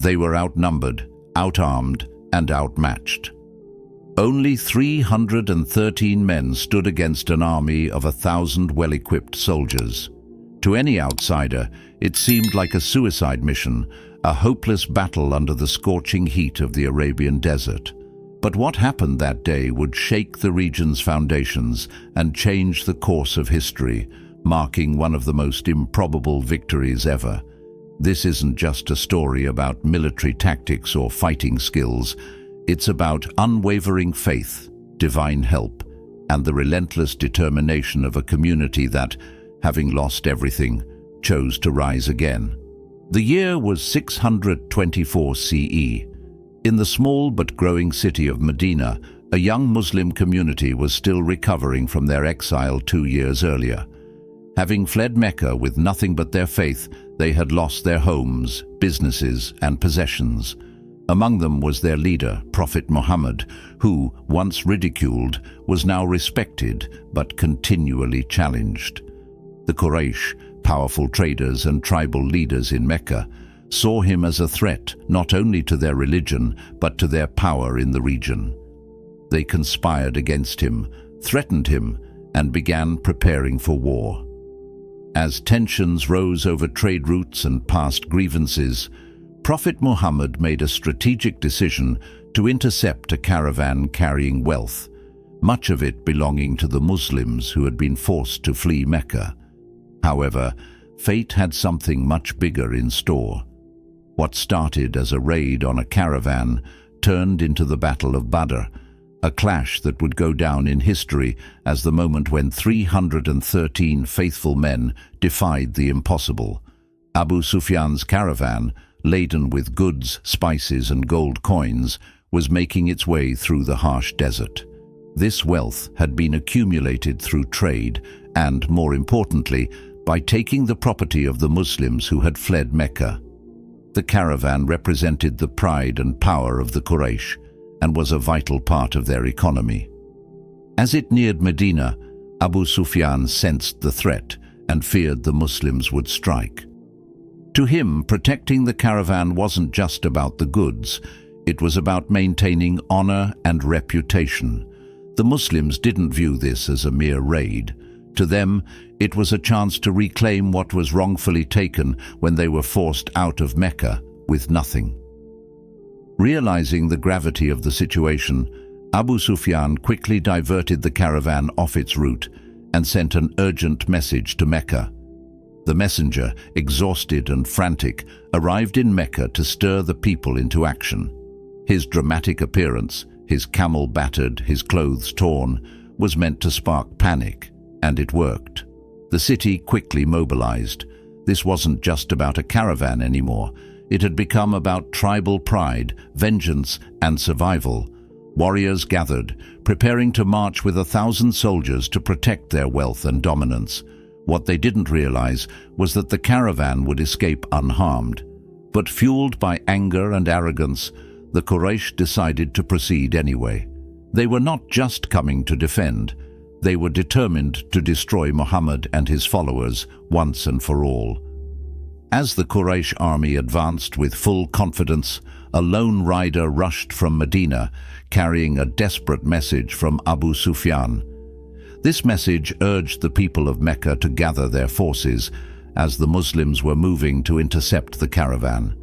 They were outnumbered, outarmed, and outmatched. Only 313 men stood against an army of 1,000 well-equipped soldiers. To any outsider, it seemed like a suicide mission, a hopeless battle under the scorching heat of the Arabian desert. But what happened that day would shake the region's foundations and change the course of history, marking one of the most improbable victories ever. This isn't just a story about military tactics or fighting skills. It's about unwavering faith, divine help, and the relentless determination of a community that, having lost everything, chose to rise again. The year was 624 CE. In the small but growing city of Medina, a young Muslim community was still recovering from their exile 2 years earlier. Having fled Mecca with nothing but their faith, they had lost their homes, businesses, and possessions. Among them was their leader, Prophet Muhammad, who, once ridiculed, was now respected but continually challenged. The Quraysh, powerful traders and tribal leaders in Mecca, saw him as a threat not only to their religion but to their power in the region. They conspired against him, threatened him, and began preparing for war. As tensions rose over trade routes and past grievances, Prophet Muhammad made a strategic decision to intercept a caravan carrying wealth, much of it belonging to the Muslims who had been forced to flee Mecca. However, fate had something much bigger in store. What started as a raid on a caravan turned into the Battle of Badr, a clash that would go down in history as the moment when 313 faithful men defied the impossible. Abu Sufyan's caravan, laden with goods, spices, and gold coins, was making its way through the harsh desert. This wealth had been accumulated through trade and, more importantly, by taking the property of the Muslims who had fled Mecca. The caravan represented the pride and power of the Quraysh and was a vital part of their economy. As it neared Medina, Abu Sufyan sensed the threat and feared the Muslims would strike. To him, protecting the caravan wasn't just about the goods, it was about maintaining honor and reputation. The Muslims didn't view this as a mere raid. To them, it was a chance to reclaim what was wrongfully taken when they were forced out of Mecca with nothing. Realizing the gravity of the situation, Abu Sufyan quickly diverted the caravan off its route and sent an urgent message to Mecca. The messenger, exhausted and frantic, arrived in Mecca to stir the people into action. His dramatic appearance, his camel battered, his clothes torn, was meant to spark panic, and it worked. The city quickly mobilized. This wasn't just about a caravan anymore. It had become about tribal pride, vengeance, and survival. Warriors gathered, preparing to march with 1,000 soldiers to protect their wealth and dominance. What they didn't realize was that the caravan would escape unharmed. But fueled by anger and arrogance, the Quraysh decided to proceed anyway. They were not just coming to defend. They were determined to destroy Muhammad and his followers once and for all. As the Quraysh army advanced with full confidence, a lone rider rushed from Medina, carrying a desperate message from Abu Sufyan. This message urged the people of Mecca to gather their forces, as the Muslims were moving to intercept the caravan.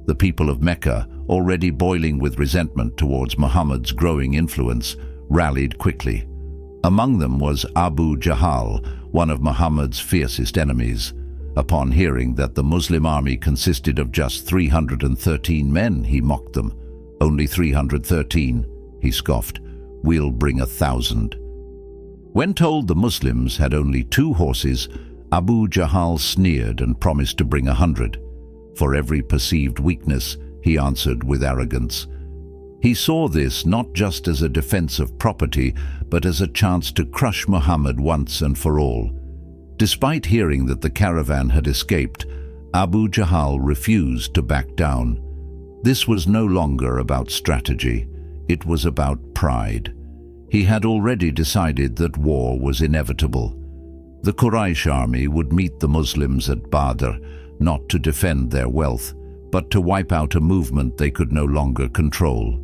The people of Mecca, already boiling with resentment towards Muhammad's growing influence, rallied quickly. Among them was Abu Jahl, one of Muhammad's fiercest enemies. Upon hearing that the Muslim army consisted of just 313 men, he mocked them. "Only 313, he scoffed. "We'll bring 1,000. When told the Muslims had only 2 horses, Abu Jahl sneered and promised to bring 100. For every perceived weakness, he answered with arrogance. He saw this not just as a defense of property, but as a chance to crush Muhammad once and for all. Despite hearing that the caravan had escaped, Abu Jahl refused to back down. This was no longer about strategy. It was about pride. He had already decided that war was inevitable. The Quraysh army would meet the Muslims at Badr, not to defend their wealth, but to wipe out a movement they could no longer control.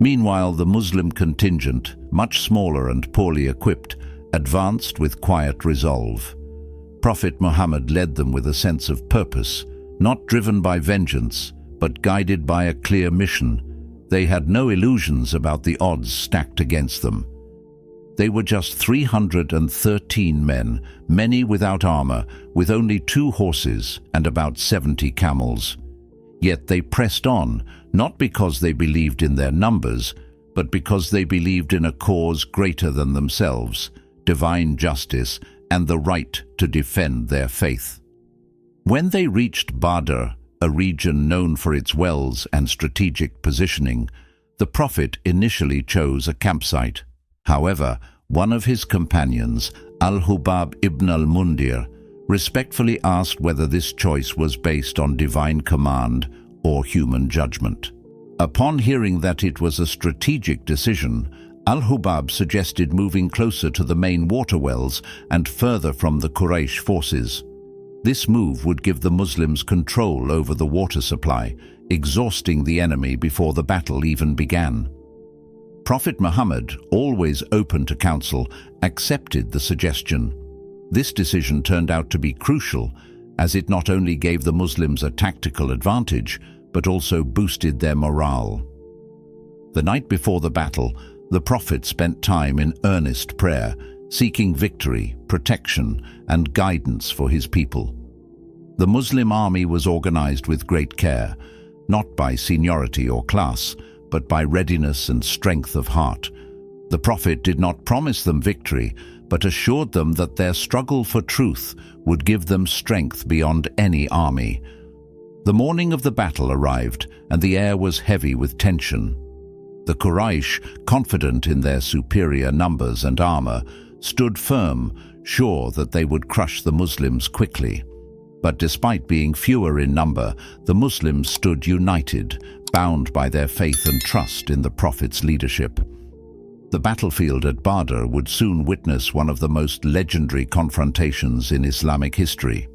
Meanwhile, the Muslim contingent, much smaller and poorly equipped, advanced with quiet resolve. Prophet Muhammad led them with a sense of purpose, not driven by vengeance, but guided by a clear mission. They had no illusions about the odds stacked against them. They were just 313 men, many without armor, with only 2 horses and about 70 camels. Yet they pressed on, not because they believed in their numbers, but because they believed in a cause greater than themselves, divine justice, and the right to defend their faith. When they reached Badr, a region known for its wells and strategic positioning, the Prophet initially chose a campsite. However, one of his companions, Al-Hubab ibn al-Mundir, respectfully asked whether this choice was based on divine command or human judgment. Upon hearing that it was a strategic decision, Al-Hubab suggested moving closer to the main water wells and further from the Quraysh forces. This move would give the Muslims control over the water supply, exhausting the enemy before the battle even began. Prophet Muhammad, always open to counsel, accepted the suggestion. This decision turned out to be crucial, as it not only gave the Muslims a tactical advantage, but also boosted their morale. The night before the battle, the Prophet spent time in earnest prayer, seeking victory, protection, and guidance for his people. The Muslim army was organized with great care, not by seniority or class, but by readiness and strength of heart. The Prophet did not promise them victory, but assured them that their struggle for truth would give them strength beyond any army. The morning of the battle arrived, and the air was heavy with tension. The Quraysh, confident in their superior numbers and armor, stood firm, sure that they would crush the Muslims quickly. But despite being fewer in number, the Muslims stood united, bound by their faith and trust in the Prophet's leadership. The battlefield at Badr would soon witness one of the most legendary confrontations in Islamic history.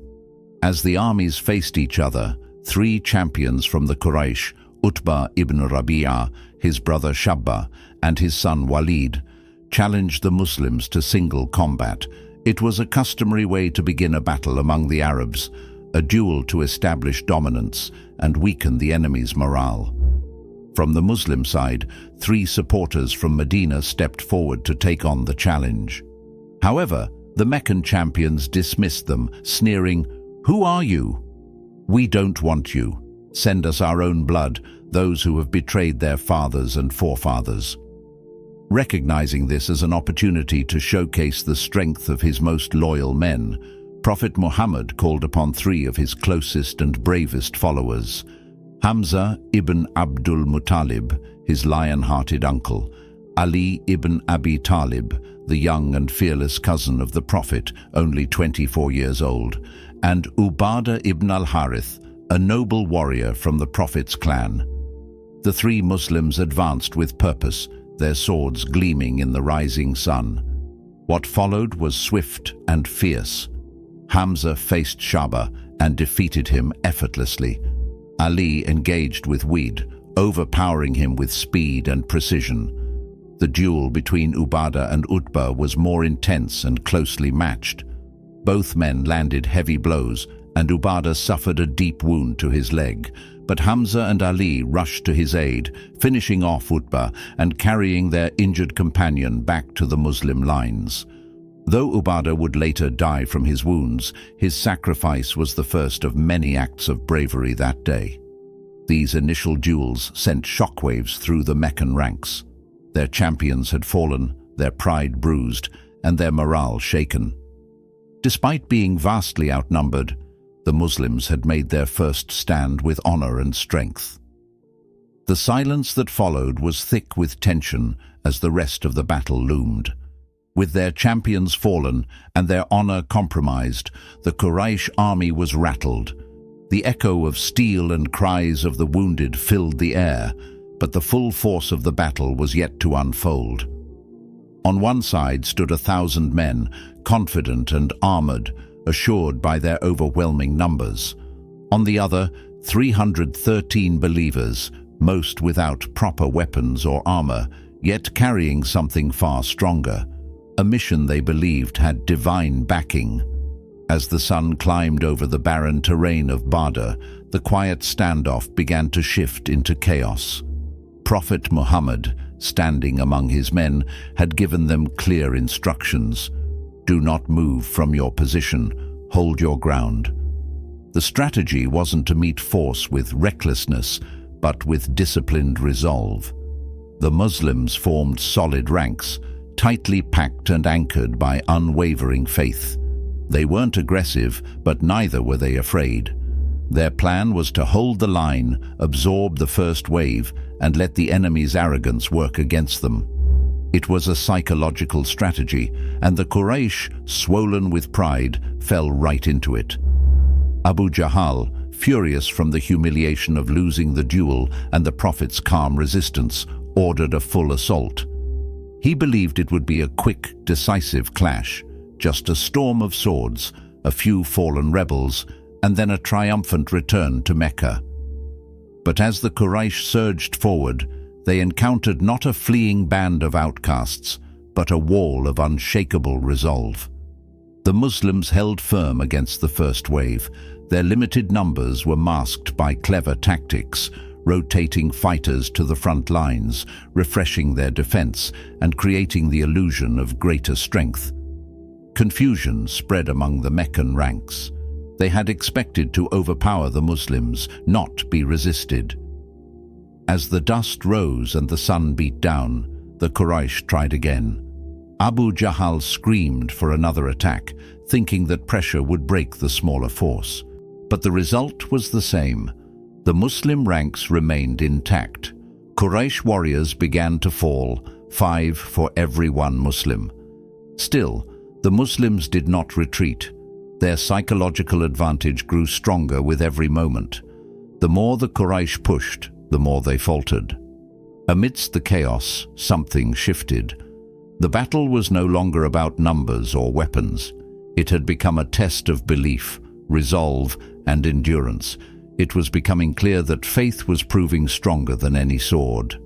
As the armies faced each other, 3 champions from the Quraysh, Utbah ibn Rabi'ah, his brother Shabba, and his son Walid, challenged the Muslims to single combat. It was a customary way to begin a battle among the Arabs, a duel to establish dominance and weaken the enemy's morale. From the Muslim side, 3 supporters from Medina stepped forward to take on the challenge. However, the Meccan champions dismissed them, sneering, "Who are you? We don't want you. Send us our own blood, those who have betrayed their fathers and forefathers." Recognizing this as an opportunity to showcase the strength of his most loyal men, Prophet Muhammad called upon 3 of his closest and bravest followers: Hamza ibn Abdul Muttalib, his lion-hearted uncle; Ali ibn Abi Talib, the young and fearless cousin of the Prophet, only 24 years old; and Ubadah ibn al-Harith, a noble warrior from the Prophet's clan. The 3 Muslims advanced with purpose, their swords gleaming in the rising sun. What followed was swift and fierce. Hamza faced Shabba and defeated him effortlessly. Ali engaged with Walid, overpowering him with speed and precision. The duel between Ubadah and Utbah was more intense and closely matched. Both men landed heavy blows, and Ubadah suffered a deep wound to his leg, but Hamza and Ali rushed to his aid, finishing off Utbah and carrying their injured companion back to the Muslim lines. Though Ubadah would later die from his wounds, his sacrifice was the first of many acts of bravery that day. These initial duels sent shockwaves through the Meccan ranks. Their champions had fallen, their pride bruised, and their morale shaken. Despite being vastly outnumbered, the Muslims had made their first stand with honor and strength. The silence that followed was thick with tension as the rest of the battle loomed. With their champions fallen and their honor compromised, the Quraysh army was rattled. The echo of steel and cries of the wounded filled the air, but the full force of the battle was yet to unfold. On one side stood 1,000 men, confident and armored, assured by their overwhelming numbers. On the other, 313 believers, most without proper weapons or armor, yet carrying something far stronger, a mission they believed had divine backing. As the sun climbed over the barren terrain of Badr, the quiet standoff began to shift into chaos. Prophet Muhammad, standing among his men, had given them clear instructions. Do not move from your position, hold your ground. The strategy wasn't to meet force with recklessness, but with disciplined resolve. The Muslims formed solid ranks, tightly packed and anchored by unwavering faith. They weren't aggressive, but neither were they afraid. Their plan was to hold the line, absorb the first wave, and let the enemy's arrogance work against them. It was a psychological strategy, and the Quraysh, swollen with pride, fell right into it. Abu Jahl, furious from the humiliation of losing the duel and the Prophet's calm resistance, ordered a full assault. He believed it would be a quick, decisive clash, just a storm of swords, a few fallen rebels, and then a triumphant return to Mecca. But as the Quraysh surged forward, they encountered not a fleeing band of outcasts, but a wall of unshakable resolve. The Muslims held firm against the first wave. Their limited numbers were masked by clever tactics, rotating fighters to the front lines, refreshing their defense and creating the illusion of greater strength. Confusion spread among the Meccan ranks. They had expected to overpower the Muslims, not be resisted. As the dust rose and the sun beat down, the Quraysh tried again. Abu Jahl screamed for another attack, thinking that pressure would break the smaller force. But the result was the same. The Muslim ranks remained intact. Quraysh warriors began to fall, 5 for every 1 Muslim. Still, the Muslims did not retreat. Their psychological advantage grew stronger with every moment. The more the Quraysh pushed, the more they faltered. Amidst the chaos, something shifted. The battle was no longer about numbers or weapons. It had become a test of belief, resolve, and endurance. It was becoming clear that faith was proving stronger than any sword.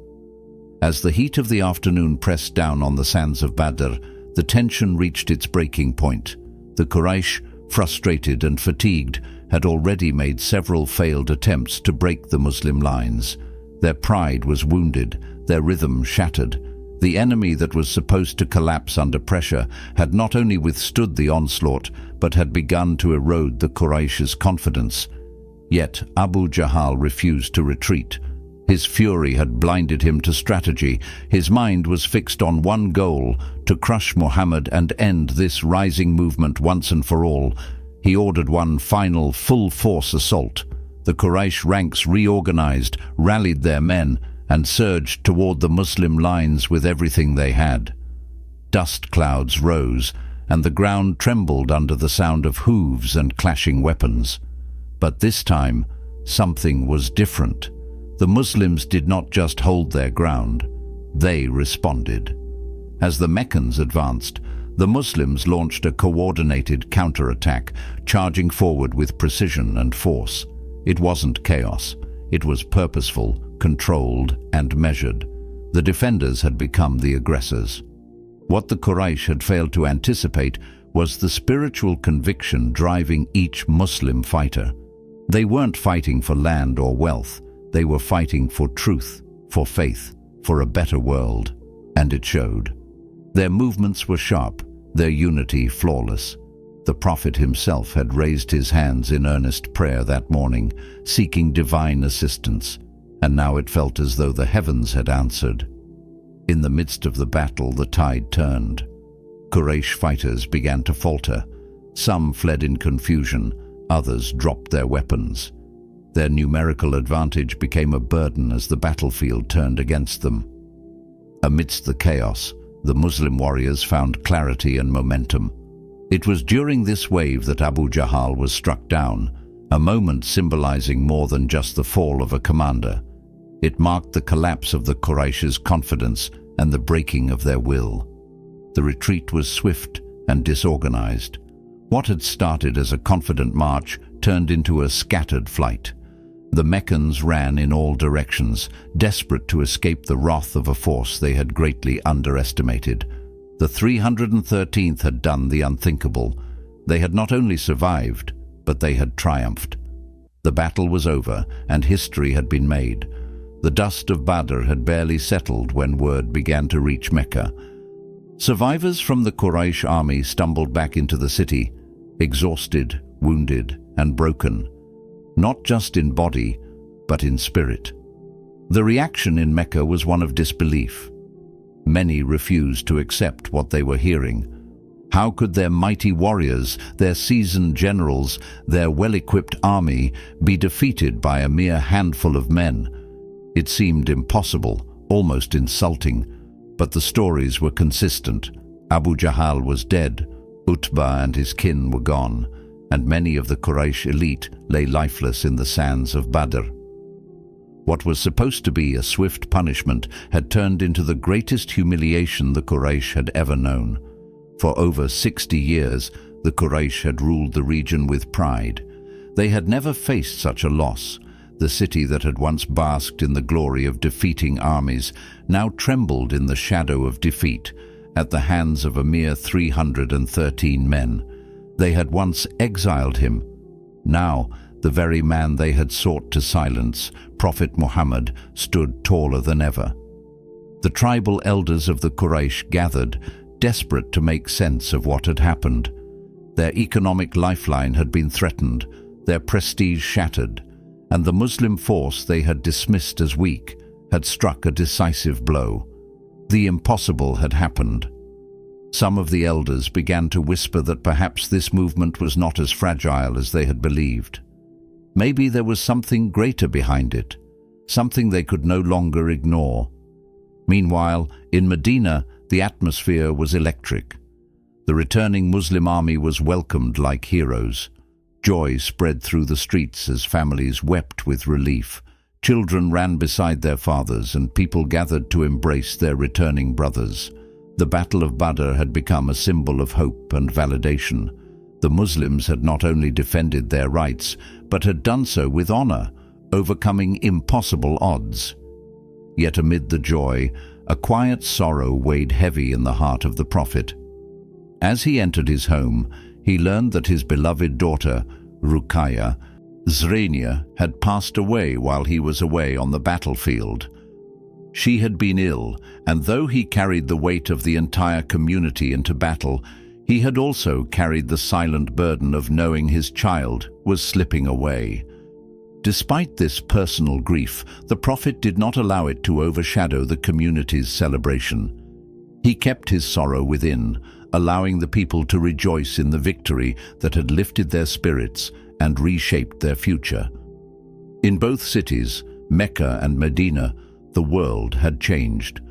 As the heat of the afternoon pressed down on the sands of Badr, the tension reached its breaking point. The Quraysh, frustrated and fatigued, had already made several failed attempts to break the Muslim lines. Their pride was wounded, their rhythm shattered. The enemy that was supposed to collapse under pressure had not only withstood the onslaught, but had begun to erode the Quraysh's confidence. Yet Abu Jahl refused to retreat. His fury had blinded him to strategy. His mind was fixed on one goal: to crush Muhammad and end this rising movement once and for all. He ordered one final full-force assault. The Quraysh ranks reorganized, rallied their men, and surged toward the Muslim lines with everything they had. Dust clouds rose, and the ground trembled under the sound of hooves and clashing weapons. But this time, something was different. The Muslims did not just hold their ground, they responded. As the Meccans advanced, the Muslims launched a coordinated counterattack, charging forward with precision and force. It wasn't chaos. It was purposeful, controlled, and measured. The defenders had become the aggressors. What the Quraysh had failed to anticipate was the spiritual conviction driving each Muslim fighter. They weren't fighting for land or wealth. They were fighting for truth, for faith, for a better world. And it showed. Their movements were sharp, their unity flawless. The Prophet himself had raised his hands in earnest prayer that morning, seeking divine assistance, and now it felt as though the heavens had answered. In the midst of the battle, the tide turned. Quraysh fighters began to falter. Some fled in confusion, others dropped their weapons. Their numerical advantage became a burden as the battlefield turned against them. Amidst the chaos, the Muslim warriors found clarity and momentum. It was during this wave that Abu Jahl was struck down, a moment symbolizing more than just the fall of a commander. It marked the collapse of the Quraysh's confidence and the breaking of their will. The retreat was swift and disorganized. What had started as a confident march turned into a scattered flight. The Meccans ran in all directions, desperate to escape the wrath of a force they had greatly underestimated. The 313th had done the unthinkable. They had not only survived, but they had triumphed. The battle was over, and history had been made. The dust of Badr had barely settled when word began to reach Mecca. Survivors from the Quraysh army stumbled back into the city, exhausted, wounded, and broken, not just in body, but in spirit. The reaction in Mecca was one of disbelief. Many refused to accept what they were hearing. How could their mighty warriors, their seasoned generals, their well-equipped army be defeated by a mere handful of men? It seemed impossible, almost insulting, but the stories were consistent. Abu Jahl was dead, Utbah and his kin were gone, and many of the Quraysh elite lay lifeless in the sands of Badr. What was supposed to be a swift punishment had turned into the greatest humiliation the Quraysh had ever known. For over 60 years, the Quraysh had ruled the region with pride. They had never faced such a loss. The city that had once basked in the glory of defeating armies now trembled in the shadow of defeat at the hands of a mere 313 men. They had once exiled him. Now, the very man they had sought to silence, Prophet Muhammad, stood taller than ever. The tribal elders of the Quraysh gathered, desperate to make sense of what had happened. Their economic lifeline had been threatened, their prestige shattered, and the Muslim force they had dismissed as weak had struck a decisive blow. The impossible had happened. Some of the elders began to whisper that perhaps this movement was not as fragile as they had believed. Maybe there was something greater behind it, something they could no longer ignore. Meanwhile, in Medina, the atmosphere was electric. The returning Muslim army was welcomed like heroes. Joy spread through the streets as families wept with relief. Children ran beside their fathers, and people gathered to embrace their returning brothers. The Battle of Badr had become a symbol of hope and validation. The Muslims had not only defended their rights, but had done so with honor, overcoming impossible odds. Yet amid the joy, a quiet sorrow weighed heavy in the heart of the Prophet. As he entered his home, he learned that his beloved daughter, Ruqayya, Zrania, had passed away while he was away on the battlefield. She had been ill, and though he carried the weight of the entire community into battle, he had also carried the silent burden of knowing his child was slipping away. Despite this personal grief, the Prophet did not allow it to overshadow the community's celebration. He kept his sorrow within, allowing the people to rejoice in the victory that had lifted their spirits and reshaped their future. In both cities, Mecca and Medina, the world had changed.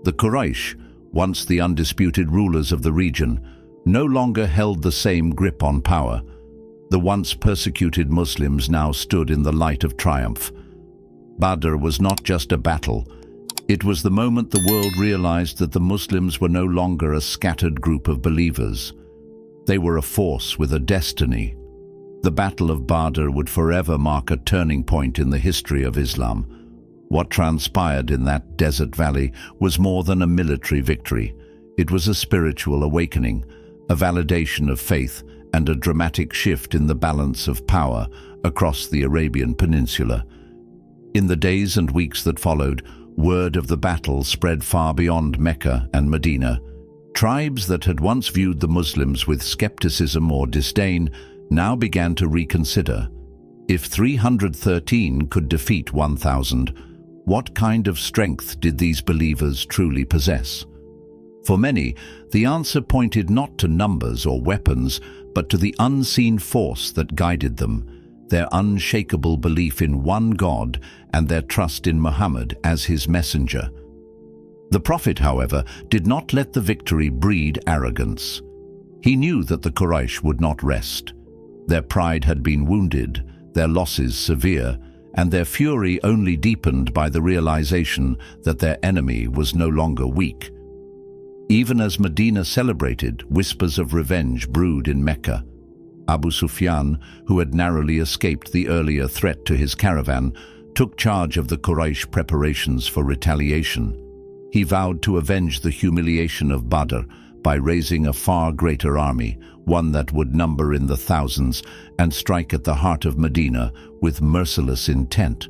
The Quraysh, once the undisputed rulers of the region, no longer held the same grip on power. The once persecuted Muslims now stood in the light of triumph. Badr was not just a battle. It was the moment the world realized that the Muslims were no longer a scattered group of believers. They were a force with a destiny. The Battle of Badr would forever mark a turning point in the history of Islam. What transpired in that desert valley was more than a military victory. It was a spiritual awakening, a validation of faith, and a dramatic shift in the balance of power across the Arabian Peninsula. In the days and weeks that followed, word of the battle spread far beyond Mecca and Medina. Tribes that had once viewed the Muslims with skepticism or disdain now began to reconsider. If 313 could defeat 1,000, what kind of strength did these believers truly possess? For many, the answer pointed not to numbers or weapons, but to the unseen force that guided them, their unshakable belief in one God and their trust in Muhammad as his messenger. The Prophet, however, did not let the victory breed arrogance. He knew that the Quraysh would not rest. Their pride had been wounded, their losses severe, and their fury only deepened by the realization that their enemy was no longer weak. Even as Medina celebrated, whispers of revenge brewed in Mecca. Abu Sufyan, who had narrowly escaped the earlier threat to his caravan, took charge of the Quraysh preparations for retaliation. He vowed to avenge the humiliation of Badr by raising a far greater army, one that would number in the thousands, and strike at the heart of Medina with merciless intent.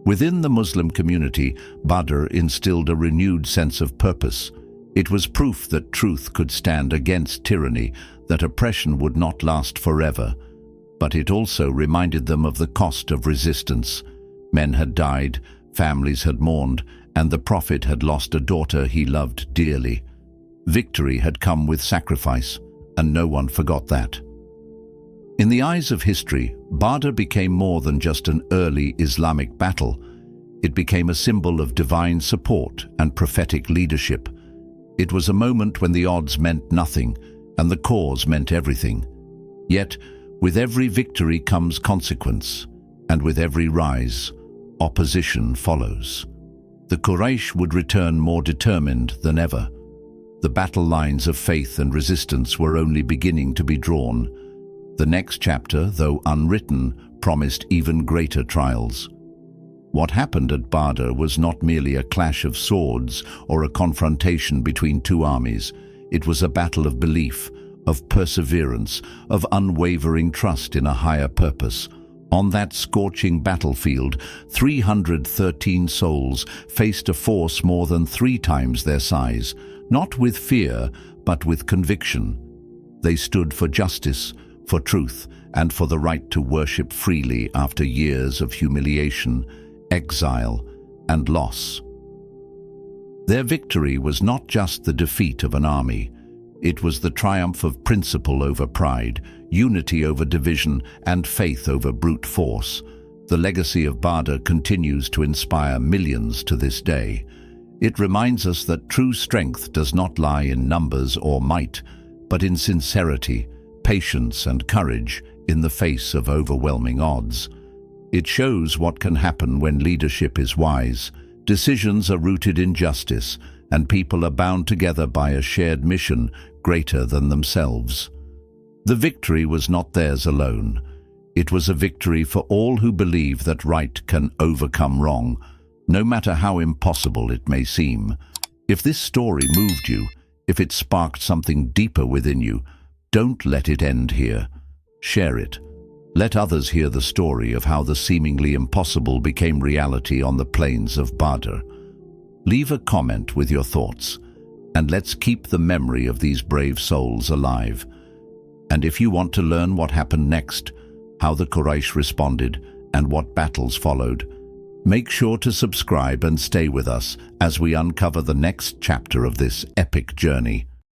Within the Muslim community, Badr instilled a renewed sense of purpose. It was proof that truth could stand against tyranny, that oppression would not last forever. But it also reminded them of the cost of resistance. Men had died, families had mourned, and the Prophet had lost a daughter he loved dearly. Victory had come with sacrifice, and no one forgot that. In the eyes of history, Badr became more than just an early Islamic battle. It became a symbol of divine support and prophetic leadership. It was a moment when the odds meant nothing, and the cause meant everything. Yet, with every victory comes consequence, and with every rise, opposition follows. The Quraysh would return more determined than ever. The battle lines of faith and resistance were only beginning to be drawn. The next chapter, though unwritten, promised even greater trials. What happened at Badr was not merely a clash of swords or a confrontation between two armies. It was a battle of belief, of perseverance, of unwavering trust in a higher purpose. On that scorching battlefield, 313 souls faced a force more than 3 times their size, not with fear, but with conviction. They stood for justice, for truth, and for the right to worship freely after years of humiliation, exile, and loss. Their victory was not just the defeat of an army. It was the triumph of principle over pride, unity over division, and faith over brute force. The legacy of Badr continues to inspire millions to this day. It reminds us that true strength does not lie in numbers or might, but in sincerity, patience, and courage in the face of overwhelming odds. It shows what can happen when leadership is wise, decisions are rooted in justice, and people are bound together by a shared mission greater than themselves. The victory was not theirs alone. It was a victory for all who believe that right can overcome wrong, no matter how impossible it may seem. If this story moved you, if it sparked something deeper within you, don't let it end here. Share it. Let others hear the story of how the seemingly impossible became reality on the plains of Badr. Leave a comment with your thoughts, and let's keep the memory of these brave souls alive. And if you want to learn what happened next, how the Quraysh responded, and what battles followed, make sure to subscribe and stay with us as we uncover the next chapter of this epic journey.